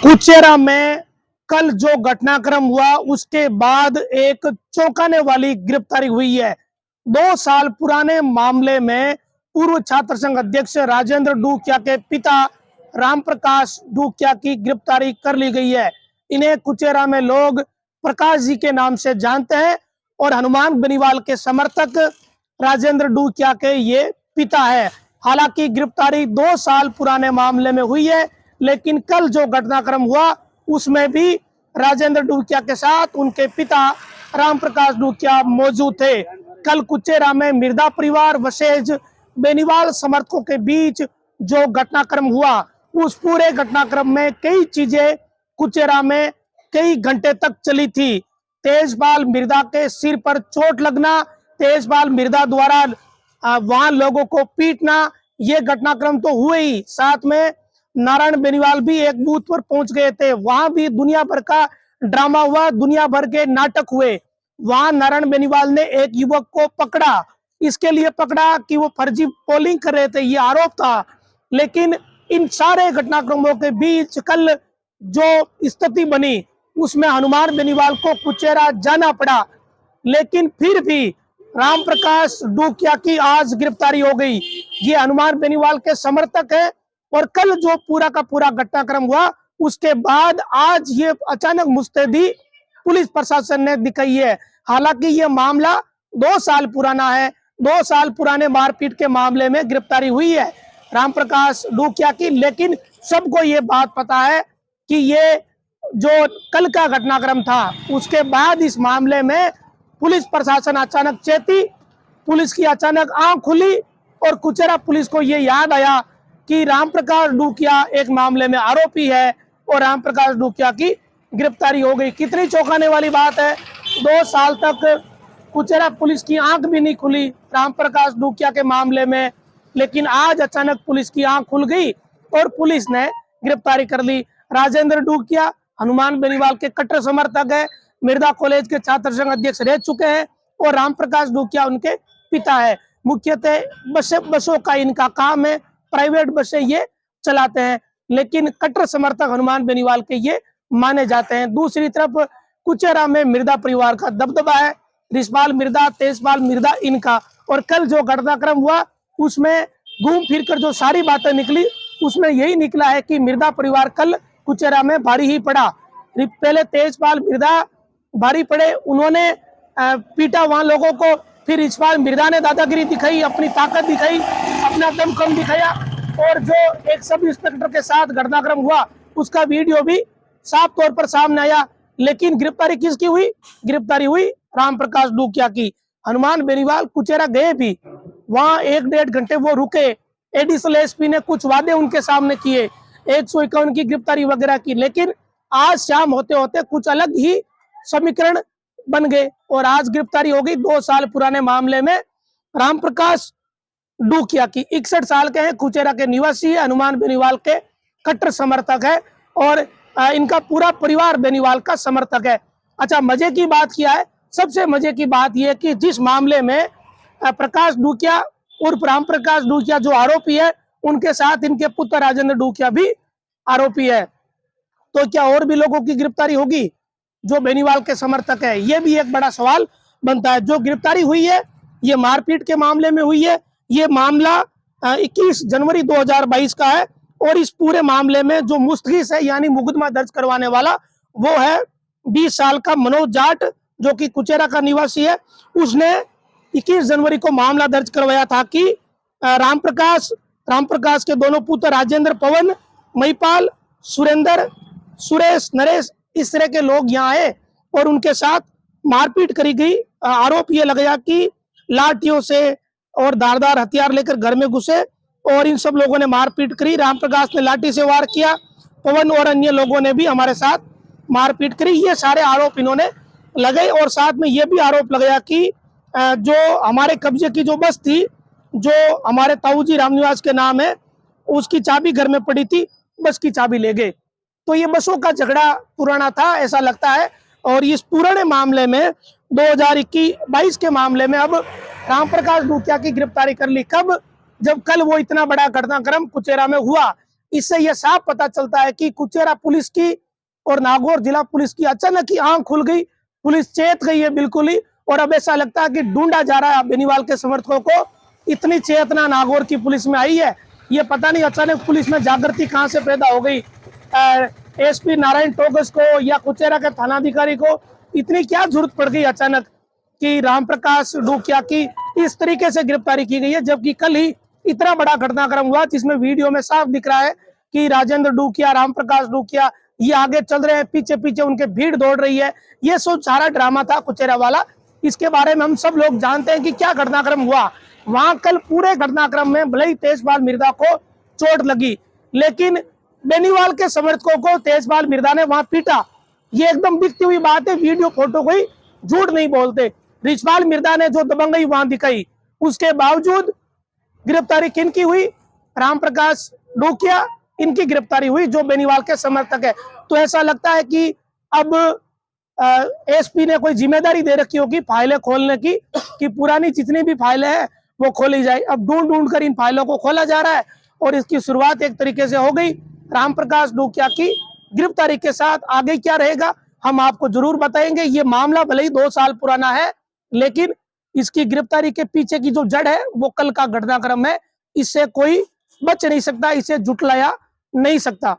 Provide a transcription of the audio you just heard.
कुचेरा में कल जो घटनाक्रम हुआ उसके बाद एक चौंकाने वाली गिरफ्तारी हुई है। 2 साल पुराने मामले में पूर्व छात्र संघ अध्यक्ष राजेंद्र डूकिया के पिता रामप्रकाश डूकिया की गिरफ्तारी कर ली गई है। इन्हें कुचेरा में लोग प्रकाश जी के नाम से जानते हैं और हनुमान बेनीवाल के समर्थक राजेंद्र डूकिया के ये पिता है। हालांकि गिरफ्तारी 2 साल पुराने मामले में हुई है, लेकिन कल जो घटनाक्रम हुआ उसमें भी राजेंद्र डूकिया के साथ उनके पिता रामप्रकाश डूकिया मौजूद थे। कल कुचेरा में मिर्दा परिवार वसेज बेनीवाल समर्थकों के बीच जो घटनाक्रम हुआ, उस पूरे घटनाक्रम में कई चीजें कुचेरा में कई घंटे तक चली थी। तेजपाल मिर्दा के सिर पर चोट लगना, तेजपाल मिर्दा द्वारा वहां लोगों को पीटना, ये घटनाक्रम तो हुए ही। साथ में नारायण बेनीवाल भी एक बूथ पर पहुंच गए थे, वहां भी दुनिया भर का ड्रामा हुआ, दुनिया भर के नाटक हुए। वहां नारायण बेनीवाल ने एक युवक को पकड़ा, इसके लिए पकड़ा कि वो फर्जी पोलिंग कर रहे थे, ये आरोप था। लेकिन इन सारे घटनाक्रमों के बीच कल जो स्थिति बनी उसमें हनुमान बेनीवाल को कुचेरा जाना पड़ा, लेकिन फिर भी रामप्रकाश डूकिया की आज गिरफ्तारी हो गई। ये हनुमान बेनीवाल के समर्थक है और कल जो पूरा का पूरा घटनाक्रम हुआ उसके बाद आज ये अचानक मुस्तैदी पुलिस प्रशासन ने दिखाई है। हालांकि ये मामला 2 साल पुराना है। 2 साल पुराने मारपीट के मामले में गिरफ्तारी हुई है रामप्रकाश डूकिया की, लेकिन सबको ये बात पता है कि ये जो कल का घटनाक्रम था उसके बाद इस मामले में पुलिस प्रशासन अचानक चेती, पुलिस की अचानक आंख खुली और कुचेरा पुलिस को ये याद आया कि रामप्रकाश डूकिया एक मामले में आरोपी है और रामप्रकाश डूकिया की गिरफ्तारी हो गई। कितनी चौंकाने वाली बात है। 2 साल तक कुचेरा पुलिस की आंख भी नहीं खुली रामप्रकाश डूकिया के मामले में, लेकिन आज अचानक पुलिस की आंख खुल गई और पुलिस ने गिरफ्तारी कर ली। राजेंद्र डूकिया हनुमान बेनीवाल के कट्टर समर्थक है, मिर्दा कॉलेज के छात्र संघ अध्यक्ष रह चुके हैं और रामप्रकाश डूकिया उनके पिता है। मुख्यतः बसों का इनका काम है, प्राइवेट बसें ये चलाते हैं, लेकिन कट्टर समर्थक हनुमान बेनीवाल के ये माने जाते हैं। दूसरी तरफ कुचेरा में मिर्दा परिवार का दबदबा है, रिशपाल मिर्दा, तेजपाल मिर्दा इनका। और कल जो घटनाक्रम हुआ उसमें घूम फिर कर जो सारी बातें निकली उसमें यही निकला है कि मिर्दा परिवार कल कुचेरा में भारी ही पड़ा। पहले तेजपाल मिर्दा भारी पड़े, उन्होंने पीटा वहां लोगों को, फिर रिशपाल मिर्दा ने दादागिरी दिखाई, अपनी ताकत दिखाई, अपना दमखम दिखाया और जो एक सब इंस्पेक्टर के साथ घटनाक्रम हुआ उसका वीडियो भी साफ तौर पर सामने आया। लेकिन गिरफ्तारी किसकी हुई? गिरफ्तारी हुई रामप्रकाश डूकिया की। हनुमान बेनीवाल कुचेरा गए भी, वहां 1-1.5 घंटे वो रुके, एडिशनल एसपी ने कुछ वादे उनके सामने किए, 151 की गिरफ्तारी वगैरह की, लेकिन आज शाम होते होते कुछ अलग ही समीकरण बन गए और आज गिरफ्तारी हो गई 2 साल पुराने मामले में रामप्रकाश डूकिया की। 61 साल के हैं, कुचेरा के निवासी है, हनुमान बेनीवाल के कट्टर समर्थक है और इनका पूरा परिवार बेनीवाल का समर्थक है। अच्छा, मजे की बात क्या है? सबसे मजे की बात यह कि जिस मामले में प्रकाश डूकिया उर्फ रामप्रकाश डूकिया जो आरोपी है, उनके साथ इनके पुत्र राजेंद्र डूकिया भी आरोपी है। तो क्या और भी लोगों की गिरफ्तारी होगी जो बेनीवाल के समर्थक है? ये भी एक बड़ा सवाल बनता है। जो गिरफ्तारी हुई है ये मारपीट के मामले में हुई है। ये मामला 21 जनवरी 2022 का है और इस पूरे मामले में जो मुस्तगिस है यानी मुकदमा दर्ज करवाने वाला वो है 20 साल का मनोज जाट, जो कि कुचेरा का निवासी है। उसने 21 जनवरी को मामला दर्ज करवाया था कि रामप्रकाश के दोनों पुत्र राजेंद्र, पवन, महिपाल, सुरेंद्र, सुरेश, नरेश, इस तरह के लोग यहाँ आए और उनके साथ मारपीट करी गई। आरोप ये लगाया कि लाठियों से और धारदार हथियार लेकर घर में घुसे और इन सब लोगों ने मारपीट करी। रामप्रकाश ने लाठी से वार किया, पवन और अन्य लोगों ने भी हमारे साथ मारपीट करी। ये सारे आरोप इन्होंने लगाए और साथ में ये भी आरोप लगाया कि जो हमारे कब्जे की जो बस थी, जो हमारे ताऊजी रामनिवास के नाम है, उसकी चाबी घर में पड़ी थी, बस की चाबी ले गए। तो ये बसों का झगड़ा पुराना था ऐसा लगता है। और इस पुराने मामले में 2021-22 के मामले में अब रामप्रकाश डूकिया की गिरफ्तारी कर ली। कब? जब कल वो इतना बड़ा घटनाक्रम कुचेरा में हुआ। इससे यह साफ पता चलता है कि कुचेरा पुलिस की और नागौर जिला पुलिस की अचानक ही आंख खुल गई, पुलिस चेत गई है बिल्कुल ही। और अब ऐसा लगता है कि ढूंढा जा रहा है बेनीवाल के समर्थकों को। इतनी चेतना नागौर की पुलिस में आई है, ये पता नहीं अचानक पुलिस में जागृति कहां से पैदा हो गई। एसपी नारायण टोगस को या कुचेरा के थानाधिकारी को इतनी क्या जरूरत पड़ गई अचानक कि रामप्रकाश डूकिया की इस तरीके से गिरफ्तारी की गई है, जबकि कल ही इतना बड़ा घटनाक्रम हुआ जिसमें वीडियो में साफ दिख रहा है कि राजेंद्र डूकिया, रामप्रकाश डूकिया ये आगे चल रहे हैं, पीछे पीछे उनके भीड़ दौड़ रही है। ये सब सारा ड्रामा था कुचेरा वाला। इसके बारे में हम सब लोग जानते हैं कि क्या घटनाक्रम हुआ वहां। कल पूरे घटनाक्रम में भले ही तेजपाल मिर्जा को चोट लगी, लेकिन बेनीवाल के समर्थकों को तेजपाल मिर्जा ने वहां पीटा। ये एकदम दिखती हुई बात है, वीडियो फोटो कोई झूठ नहीं बोलते। रिचपाल मिर्जा ने जो दबंगई वहां दिखाई, उसके बावजूद गिरफ्तारी किनकी हुई? रामप्रकाश डूकिया, इनकी गिरफ्तारी हुई जो बेनीवाल के समर्थक है। तो ऐसा लगता है कि अब एसपी ने कोई जिम्मेदारी दे रखी होगी फाइलें खोलने की, कि पुरानी जितनी भी फाइलें हैं वो खोली जाए। अब ढूंढ ढूंढ कर इन फाइलों को खोला जा रहा है और इसकी शुरुआत एक तरीके से हो गई रामप्रकाश डूकिया की गिरफ्तारी के साथ। आगे क्या रहेगा हम आपको जरूर बताएंगे। ये मामला भले ही 2 साल पुराना है, लेकिन इसकी गिरफ्तारी के पीछे की जो जड़ है वो कल का घटनाक्रम है। इससे कोई बच नहीं सकता, इसे जुटलाया नहीं सकता।